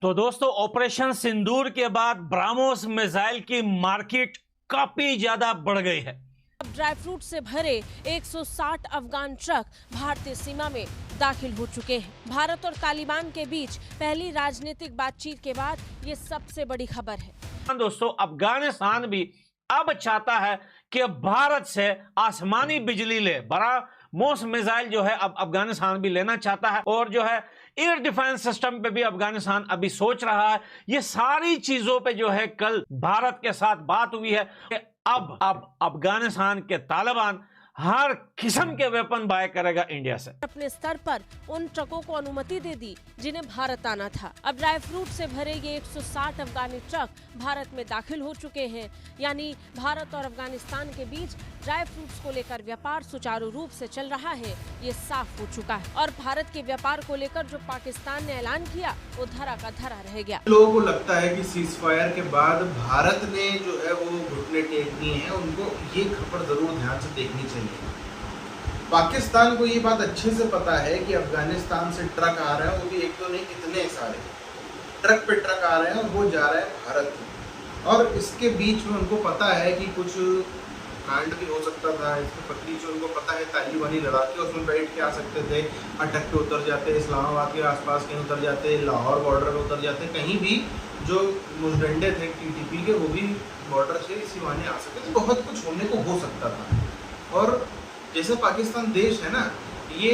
तो दोस्तों, ऑपरेशन सिंदूर के बाद ब्राह्मोस मिसाइल की मार्केट काफी ज्यादा बढ़ गई है। अब ड्राई फ्रूट से भरे 160 अफगान ट्रक भारतीय सीमा में दाखिल हो चुके हैं। भारत और तालिबान के बीच पहली राजनीतिक बातचीत के बाद ये सबसे बड़ी खबर है। दोस्तों, अफगानिस्तान भी अब चाहता है कि भारत से आसमानी बिजली ले। ब्राह्मोस मिसाइल जो है अब अफगानिस्तान भी लेना चाहता है, और जो है एयर डिफेंस सिस्टम पे भी अफगानिस्तान अभी सोच रहा है। ये सारी चीजों पे जो है कल भारत के साथ बात हुई है कि अब अफगानिस्तान के तालिबान हर किस्म के वेपन बाय करेगा इंडिया से। अपने स्तर पर उन ट्रकों को अनुमति दे दी जिन्हें भारत आना था। अब ड्राई फ्रूट से भरे ये 160 अफगानी ट्रक भारत में दाखिल हो चुके हैं। यानी भारत और अफगानिस्तान के बीच ड्राई फ्रूट्स को लेकर व्यापार सुचारू रूप से चल रहा है, ये साफ हो चुका है। और भारत के व्यापार को लेकर जो पाकिस्तान ने ऐलान किया वो धरा का धरा रह गया। लोगों को लगता है कि सीज फायर के बाद भारत ने जो है वो घुटने टेक दिए हैं, उनको ये खबर जरूर ध्यान से देखनी चाहिए। पाकिस्तान को ये बात अच्छे से पता है कि अफगानिस्तान से ट्रक आ रहे हैं, वो भी एक तो नहीं कितने सारे ट्रक पे ट्रक आ रहे हैं, और वो जा रहे हैं भारत में। और इसके बीच में उनको पता है कि कुछ कांड भी हो सकता था। इसके बीच उनको पता है तालिबानी लड़ाके उसमें बैठ के आ सकते थे, अटक के उतर जाते, इस्लामाबाद के आसपास कहीं उतर जाते, लाहौर बॉर्डर पे उतर जाते, कहीं भी जो मुजडंडे थे टीटीपी के वो भी बॉर्डर से इसी बहाने आ सकते थे। बहुत कुछ होने को हो सकता था। और जैसे पाकिस्तान देश है ना, ये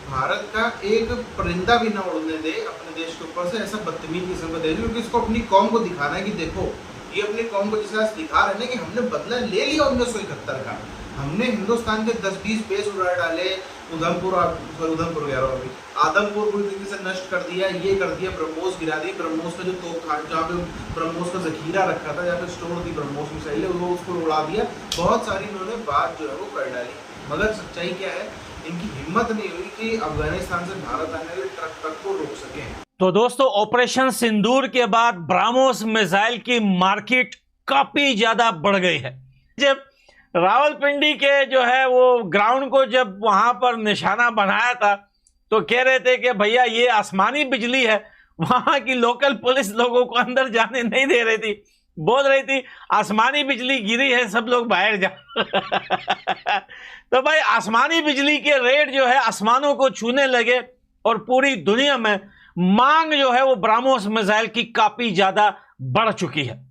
भारत का एक परिंदा भी ना उड़ने दे अपने देश के ऊपर से, ऐसा बदतमीज किस्म का देश, क्योंकि इसको अपनी कौम को दिखाना है कि देखो ये अपनी कौम को जैसे दिखा रहे हैं कि हमने बदला ले लिया 1971 का। हमने हिंदुस्तान के 10-20 बेस उड़ा डाले, आदमपुर पूरी तरीके से नष्ट कर दिया, ये कर दिया, ब्रह्मोस गिरा दी। ब्रह्मोस में जो तोप था, जहाँ पे ब्रह्मोस का जखीरा रखा था, जहाँ पे स्टोर थी ब्रह्मोस मिसाइलें, वो उसको उड़ा दिया। बहुत सारी इन्होंने बात जो है वो कर डाली। मगर सच्चाई क्या है, इनकी हिम्मत नहीं हुई कि अफगानिस्तान से भारत आने वाले ट्रक को रोक सके। तो दोस्तों, ऑपरेशन सिंदूर के बाद ब्राह्मोस मिसाइल की मार्केट काफी ज्यादा बढ़ गई है। जब रावलपिंडी के जो है वो ग्राउंड को जब वहां पर निशाना बनाया था, तो कह रहे थे कि भैया ये आसमानी बिजली है। वहां की लोकल पुलिस लोगों को अंदर जाने नहीं दे रही थी, बोल रही थी आसमानी बिजली गिरी है, सब लोग बाहर जाओ। तो भाई, आसमानी बिजली के रेट जो है आसमानों को छूने लगे, और पूरी दुनिया में मांग जो है वो ब्राह्मोस मिसाइल की काफी ज्यादा बढ़ चुकी है।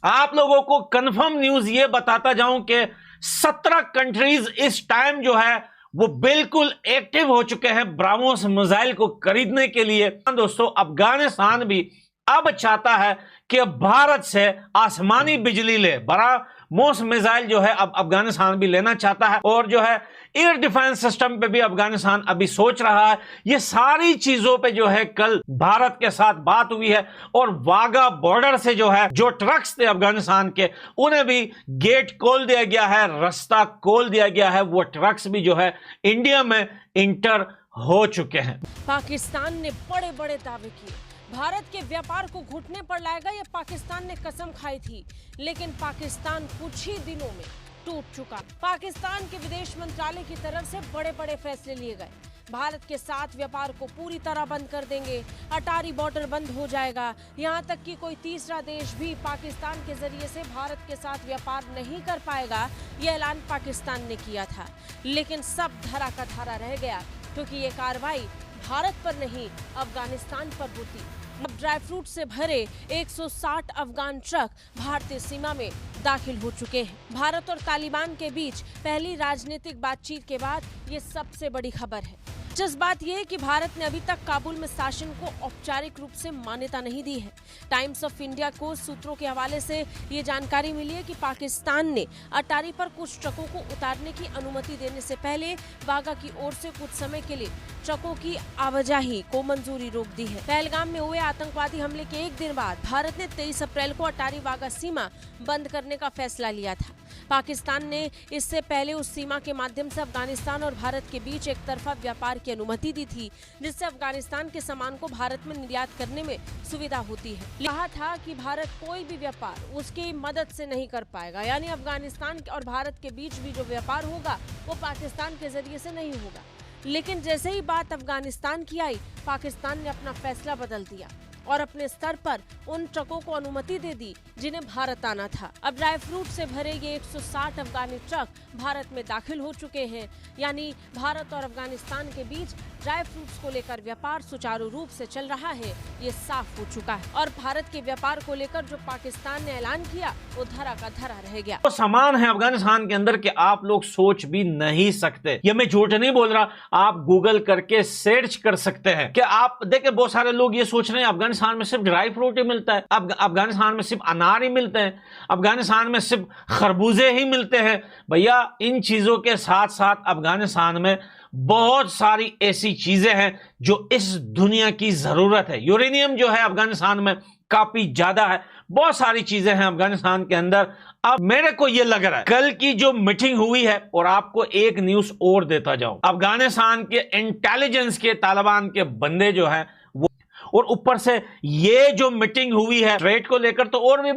आप लोगों को कंफर्म न्यूज ये बताता जाऊं कि 17 कंट्रीज इस टाइम जो है वो बिल्कुल एक्टिव हो चुके हैं ब्राह्मोस मिसाइल को खरीदने के लिए। दोस्तों, अफगानिस्तान भी अब चाहता है कि भारत से आसमानी बिजली ले। ब्राह्मोस मिसाइल जो है अब अफगानिस्तान भी लेना चाहता है, और जो है एयर डिफेंस सिस्टम पे भी अफगानिस्तान अभी सोच रहा है। ये सारी चीजों पे जो है कल भारत के साथ बात हुई है, और वाघा बॉर्डर से जो है जो ट्रक्स थे अफगानिस्तान के, उन्हें भी गेट खोल दिया गया है, रास्ता खोल दिया गया है। वो ट्रक्स भी जो है इंडिया में इंटर हो चुके हैं। पाकिस्तान ने बड़े बड़े दावे किए, भारत के व्यापार को घुटने पर लाएगा, ये पाकिस्तान ने कसम खाई थी। लेकिन पाकिस्तान कुछ ही दिनों में टूट चुका। पाकिस्तान के विदेश मंत्रालय की तरफ से बड़े बड़े फैसले लिए गए। भारत के साथ व्यापार को पूरी तरह बंद कर देंगे, अटारी बॉर्डर बंद हो जाएगा, यहाँ तक कि कोई तीसरा देश भी पाकिस्तान के जरिए से भारत के साथ व्यापार नहीं कर पाएगा। ये ऐलान पाकिस्तान ने किया था, लेकिन सब धरा का धरा रह गया, क्योंकि ये कार्रवाई भारत पर नहीं अफगानिस्तान पर होती। अब ड्राई फ्रूट से भरे 160 अफगान ट्रक भारतीय सीमा में दाखिल हो चुके हैं। भारत और तालिबान के बीच पहली राजनीतिक बातचीत के बाद ये सबसे बड़ी खबर है। दिलचस्प बात यह है कि भारत ने अभी तक काबुल में शासन को औपचारिक रूप से मान्यता नहीं दी है। टाइम्स ऑफ इंडिया को सूत्रों के हवाले से ये जानकारी मिली है कि पाकिस्तान ने अटारी पर कुछ ट्रकों को उतारने की अनुमति देने से पहले वाघा की ओर से कुछ समय के लिए ट्रकों की आवाजाही को मंजूरी रोक दी है। पहलगाम में हुए आतंकवादी हमले के एक दिन बाद भारत ने 23 अप्रैल को अटारी वाघा सीमा बंद करने का फैसला लिया था। पाकिस्तान ने इससे पहले उस सीमा के माध्यम से अफगानिस्तान और भारत के बीच एक तरफा व्यापार की अनुमति दी थी, जिससे अफगानिस्तान के सामान को भारत में निर्यात करने में सुविधा होती है। कहा था कि भारत कोई भी व्यापार उसकी मदद से नहीं कर पाएगा, यानी अफगानिस्तान और भारत के बीच भी जो व्यापार होगा वो पाकिस्तान के जरिए से नहीं होगा। लेकिन जैसे ही बात अफगानिस्तान की आई, पाकिस्तान ने अपना फैसला बदल दिया। और अपने स्तर पर उन ट्रकों को अनुमति दे दी जिन्हें भारत आना था। अब ड्राई फ्रूट से भरे ये 160 अफगानी ट्रक भारत में दाखिल हो चुके हैं। यानी भारत और अफगानिस्तान के बीच ड्राई फ्रूट्स को लेकर व्यापार सुचारू रूप से चल रहा है, ये साफ हो चुका है। और भारत के व्यापार को लेकर जो पाकिस्तान ने ऐलान किया वो धरा का धरा रह गया। तो सामान है अफगानिस्तान के अंदर कि आप लोग सोच भी नहीं सकते। ये मैं झूठ नहीं बोल रहा, आप गूगल करके सर्च कर सकते हैं कि आप देखें बहुत सारे लोग ये सोच रहे हैं अफगानिस्तान में सिर्फ ड्राई फ्रूट ही मिलता है, अफगानिस्तान में सिर्फ अनार ही मिलते हैं, अफगानिस्तान में सिर्फ खरबूजे ही मिलते हैं। भैया इन चीजों के साथ साथ अफगानिस्तान में बहुत सारी ऐसी चीजें हैं जो इस दुनिया की जरूरत है। यूरेनियम जो है अफगानिस्तान में काफी ज्यादा है, बहुत सारी चीजें हैं अफगानिस्तान के अंदर। अब मेरे को यह लग रहा है कल की जो मीटिंग हुई है, और आपको एक न्यूज और देता जाऊं, अफगानिस्तान के इंटेलिजेंस के तालिबान के बंदे जो हैं वो, और ऊपर से ये जो मीटिंग हुई है ट्रेड को लेकर, तो और भी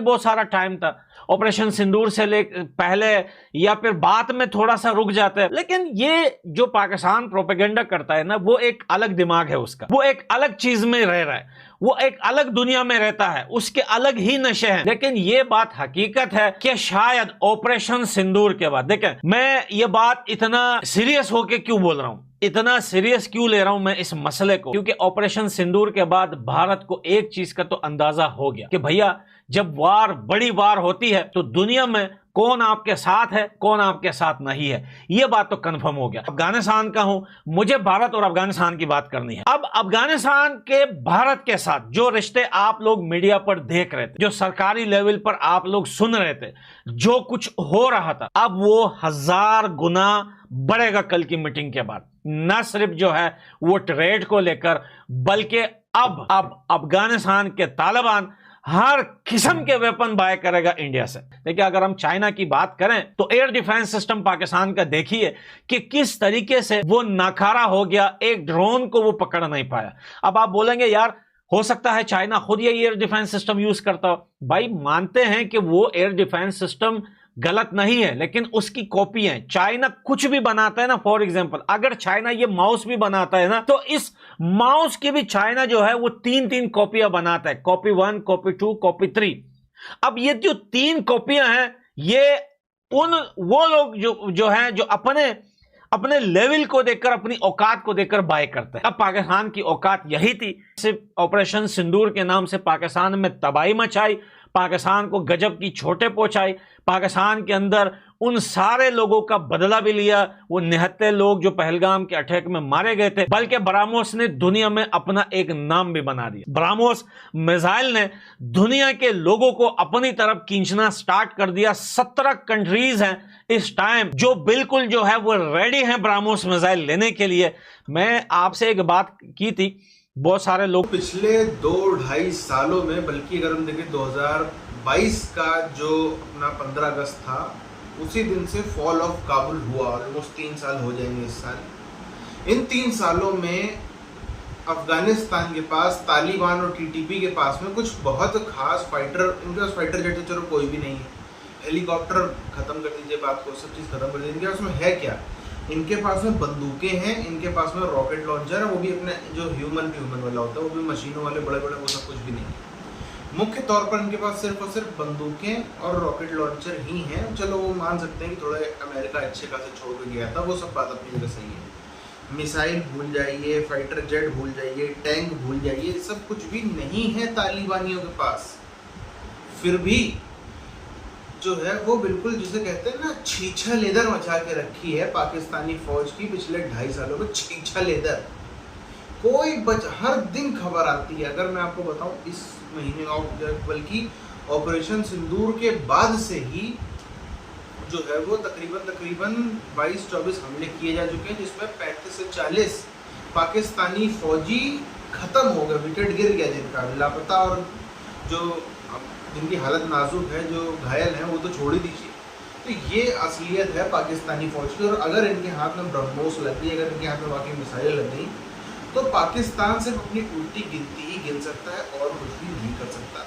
बहुत सारा टाइम था। ऑपरेशन सिंदूर से पहले या फिर बाद में थोड़ा सा रुक जाता है, लेकिन ये जो पाकिस्तान प्रोपेगेंडा करता है ना, वो एक अलग दिमाग है उसका, वो एक अलग चीज में रह रहा है, वो एक अलग दुनिया में रहता है, उसके अलग ही नशे हैं। लेकिन ये बात हकीकत है कि शायद ऑपरेशन सिंदूर के बाद, देखें मैं ये बात इतना सीरियस होके क्यों बोल रहा हूं, इतना सीरियस क्यों ले रहा हूं मैं इस मसले को, क्योंकि ऑपरेशन सिंदूर के बाद भारत को एक चीज का तो अंदाजा हो गया कि भैया जब बड़ी वार होती है तो दुनिया में कौन आपके साथ है कौन आपके साथ नहीं है, यह बात तो कंफर्म हो गया। अफगानिस्तान का हूं, मुझे भारत और अफगानिस्तान की बात करनी है। अब अफगानिस्तान के भारत के साथ जो रिश्ते आप लोग मीडिया पर देख रहे थे, जो सरकारी लेवल पर आप लोग सुन रहे थे, जो कुछ हो रहा था, अब वो 1000 गुना बढ़ेगा कल की मीटिंग के बाद। न सिर्फ जो है वो ट्रेड को लेकर, बल्कि अब अफगानिस्तान के तालिबान हर किस्म के वेपन बाय करेगा इंडिया से। देखिए अगर हम चाइना की बात करें तो एयर डिफेंस सिस्टम पाकिस्तान का देखिए कि किस तरीके से वो नाकारा हो गया, एक ड्रोन को वो पकड़ नहीं पाया। अब आप बोलेंगे यार हो सकता है चाइना खुद ये एयर डिफेंस सिस्टम यूज करता हो। भाई मानते हैं कि वो एयर डिफेंस सिस्टम गलत नहीं है, लेकिन उसकी कॉपी है। चाइना कुछ भी बनाता है ना, फॉर एग्जांपल अगर चाइना ये माउस भी बनाता है ना, तो इस माउस की भी चाइना जो है वो 3 कॉपियां बनाता है, कॉपी 1, कॉपी 2, कॉपी 3। अब ये जो 3 कॉपियां हैं, ये वो लोग जो हैं जो अपने लेवल को देखकर, अपनी औकात को देखकर बाय करते हैं। अब पाकिस्तान की औकात यही थी, सिर्फ ऑपरेशन सिंदूर के नाम से पाकिस्तान में तबाही मचाई, पाकिस्तान को गजब की चोटें पहुंचाई, पाकिस्तान के अंदर उन सारे लोगों का बदला भी लिया, वो 79 लोग जो पहलगाम के अटैक में मारे गए थे। बल्कि ब्राह्मोस ने दुनिया में अपना एक नाम भी बना दिया। ब्राह्मोस मिसाइल ने दुनिया के लोगों को अपनी तरफ खींचना स्टार्ट कर दिया। 17 कंट्रीज हैं इस टाइम जो बिल्कुल जो है वो रेडी हैं ब्राह्मोस मिसाइल लेने के लिए। मैं आपसे एक बात की थी, बहुत सारे लोग पिछले 2-2.5 सालों में, बल्कि अगर हम देखें 2022 का जो अपना 15 अगस्त था, उसी दिन से फॉल ऑफ काबुल हुआ। ऑलमोस्ट 3 साल हो जाएंगे इस साल। इन 3 सालों में अफगानिस्तान के पास, तालिबान और टीटीपी के पास में कुछ बहुत खास फाइटर, इनके पास फाइटर जेट तो चलो कोई भी नहीं है, हेलीकॉप्टर खत्म कर दीजिए बात को, सब चीज़ खत्म कर दीजिए, इनके पास में है क्या? इनके पास में बंदूकें हैं, इनके पास में रॉकेट लॉन्चर है, वो भी अपने जो ह्यूमन वाला होता है, वो भी मशीनों वाले बड़े वो सब कुछ भी नहीं है। मुख्य तौर पर इनके पास सिर्फ और सिर्फ बंदूकें और रॉकेट लॉन्चर ही हैं। चलो वो मान सकते हैं कि थोड़ा अमेरिका अच्छे खासे छोड़ के गया था, वो सब बात अपनी जगह सही है। मिसाइल भूल जाइए, फाइटर जेट भूल जाइए, टैंक भूल जाइए, सब कुछ भी नहीं है तालिबानियों के पास। फिर भी जो है वो बिल्कुल जिसे कहते हैं ना, छीछा लेदर मचा के रखी है पाकिस्तानी फौज की पिछले 2.5 सालों में। छीछा लेदर हर दिन खबर आती है। अगर मैं आपको बताऊं इस महीने बल्कि ऑपरेशन सिंदूर के बाद से ही जो है वो तकरीबन 22-24 हमले किए जा चुके हैं, जिसमें 35 से 40 पाकिस्तानी फौजी खत्म हो गए, विकेट गिर गया जिनका, लापता, और जो जिनकी हालत नाजुक है, जो घायल हैं, वो तो छोड़ ही दीजिए। तो ये असलियत है पाकिस्तानी फौज की। और अगर इनके हाथ में ब्रह्मोस लग गई, अगर इनके हाथ में वाकई मिसाइलें लग गई, तो पाकिस्तान सिर्फ अपनी उल्टी गिनती ही गिन सकता है और कुछ भी नहीं कर सकता।